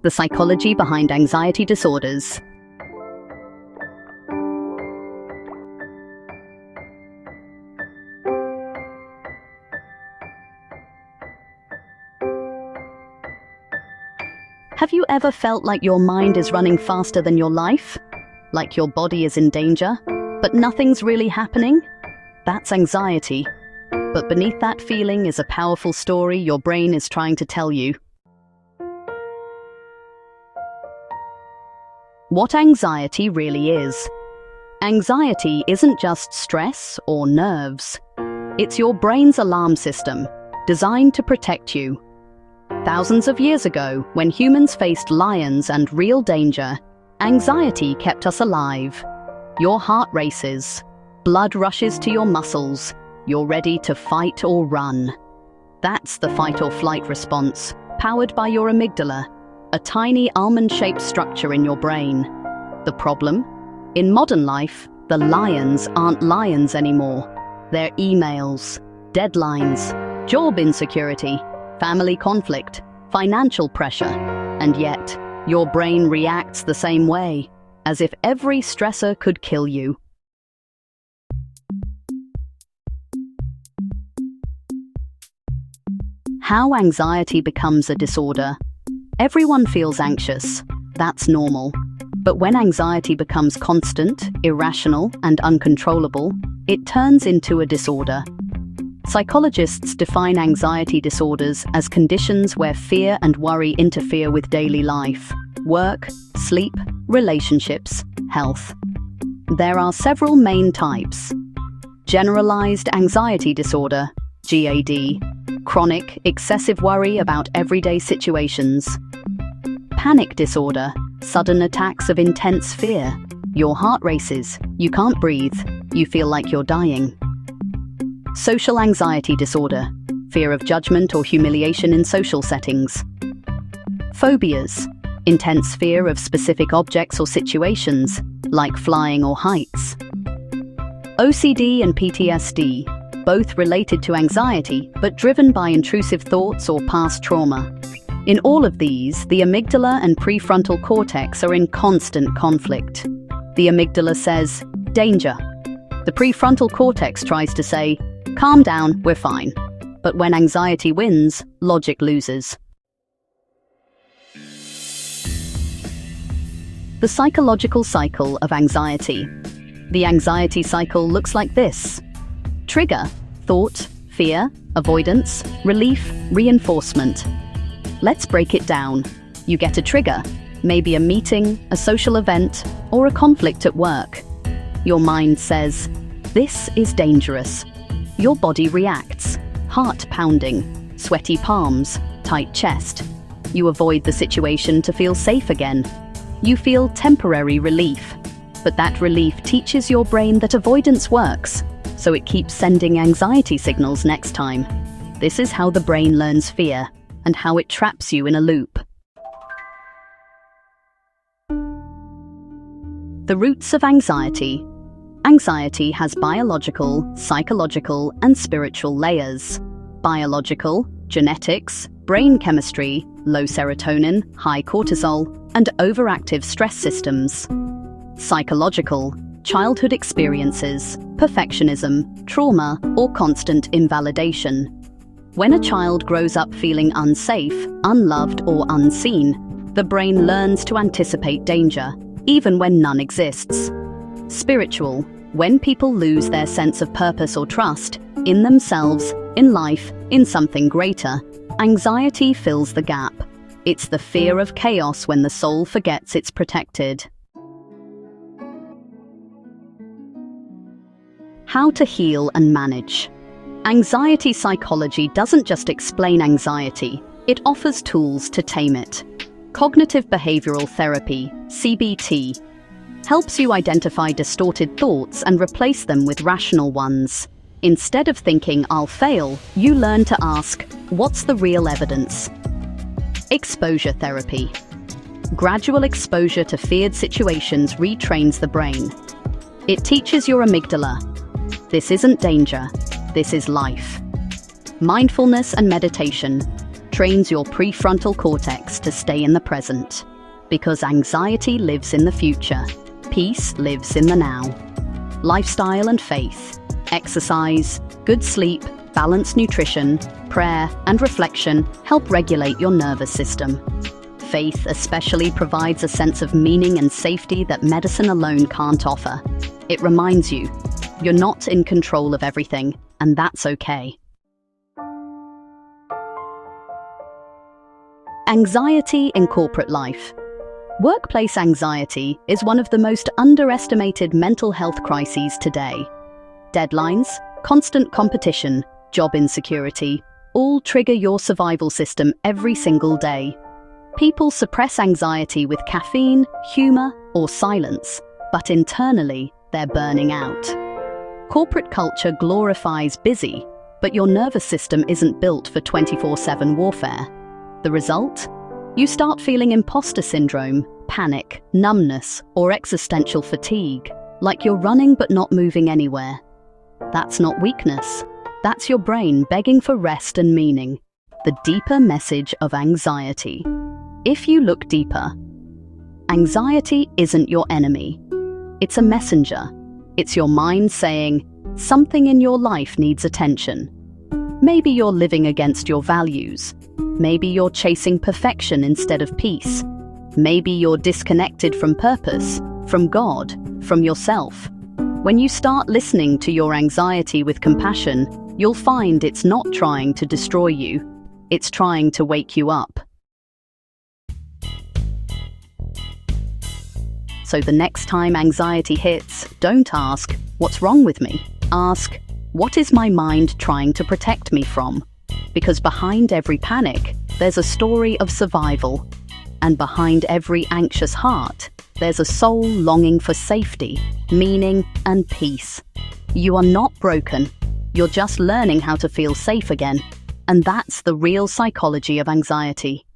the psychology behind anxiety disorders. Have you ever felt like your mind is running faster than your life? Like your body is in danger, but nothing's really happening? That's anxiety. But beneath that feeling is a powerful story your brain is trying to tell you. What anxiety really is. Anxiety isn't just stress or nerves. It's your brain's alarm system, designed to protect you. Thousands of years ago, when humans faced lions and real danger, anxiety kept us alive. Your heart races, blood rushes to your muscles, you're ready to fight or run. That's the fight or flight response, powered by your amygdala, a tiny almond-shaped structure in your brain. The problem? In modern life, the lions aren't lions anymore. They're emails, deadlines, job insecurity, family conflict, financial pressure, and yet, your brain reacts the same way, as if every stressor could kill you. How anxiety becomes a disorder. Everyone feels anxious. That's normal. But when anxiety becomes constant, irrational, and uncontrollable, it turns into a disorder. Psychologists define anxiety disorders as conditions where fear and worry interfere with daily life, work, sleep, relationships, health. There are several main types. Generalized anxiety disorder, GAD, chronic, excessive worry about everyday situations. Panic disorder, sudden attacks of intense fear. Your heart races, you can't breathe, you feel like you're dying. Social anxiety disorder, fear of judgment or humiliation in social settings. Phobias, intense fear of specific objects or situations, like flying or heights. OCD and PTSD, both related to anxiety but driven by intrusive thoughts or past trauma. In all of these, the amygdala and prefrontal cortex are in constant conflict. The amygdala says, danger. The prefrontal cortex tries to say, calm down, we're fine. But when anxiety wins, logic loses. The psychological cycle of anxiety. The anxiety cycle looks like this. Trigger, thought, fear, avoidance, relief, reinforcement. Let's break it down. You get a trigger, maybe a meeting, a social event, or a conflict at work. Your mind says, this is dangerous. Your body reacts, heart pounding, sweaty palms, tight chest. You avoid the situation to feel safe again. You feel temporary relief, but that relief teaches your brain that avoidance works, so it keeps sending anxiety signals next time. This is how the brain learns fear, and how it traps you in a loop. The roots of anxiety. Anxiety has biological, psychological, and spiritual layers. Biological, genetics, brain chemistry, low serotonin, high cortisol, and overactive stress systems. Psychological, childhood experiences, perfectionism, trauma, or constant invalidation. When a child grows up feeling unsafe, unloved, or unseen, the brain learns to anticipate danger, even when none exists. Spiritual, when people lose their sense of purpose or trust, in themselves, in life, in something greater, anxiety fills the gap. It's the fear of chaos when the soul forgets it's protected. How to heal and manage. Anxiety psychology doesn't just explain anxiety, it offers tools to tame it. Cognitive behavioral therapy, CBT, helps you identify distorted thoughts and replace them with rational ones. Instead of thinking, I'll fail, you learn to ask, what's the real evidence? Exposure therapy. Gradual exposure to feared situations retrains the brain. It teaches your amygdala, this isn't danger, this is life. Mindfulness and meditation. trains your prefrontal cortex to stay in the present. Because anxiety lives in the future, peace lives in the now. Lifestyle and faith, exercise, good sleep, balanced nutrition, prayer, and reflection help regulate your nervous system. Faith especially provides a sense of meaning and safety that medicine alone can't offer. It reminds you, you're not in control of everything, and that's okay. Anxiety in corporate life. Workplace anxiety is one of the most underestimated mental health crises today. Deadlines, constant competition, job insecurity, all trigger your survival system every single day. People suppress anxiety with caffeine, humor, or silence, but internally, they're burning out. Corporate culture glorifies busy, but your nervous system isn't built for 24/7 warfare. The result? You start feeling imposter syndrome, panic, numbness, or existential fatigue, like you're running but not moving anywhere. That's not weakness. That's your brain begging for rest and meaning. The deeper message of anxiety. If you look deeper, anxiety isn't your enemy. It's a messenger. It's your mind saying, something in your life needs attention. Maybe you're living against your values. Maybe you're chasing perfection instead of peace. Maybe you're disconnected from purpose, from God, from yourself. When you start listening to your anxiety with compassion, you'll find it's not trying to destroy you. It's trying to wake you up. So the next time anxiety hits, don't ask, what's wrong with me? Ask, what is my mind trying to protect me from? Because behind every panic, there's a story of survival. And behind every anxious heart, there's a soul longing for safety, meaning, and peace. You are not broken. You're just learning how to feel safe again. And that's the real psychology of anxiety.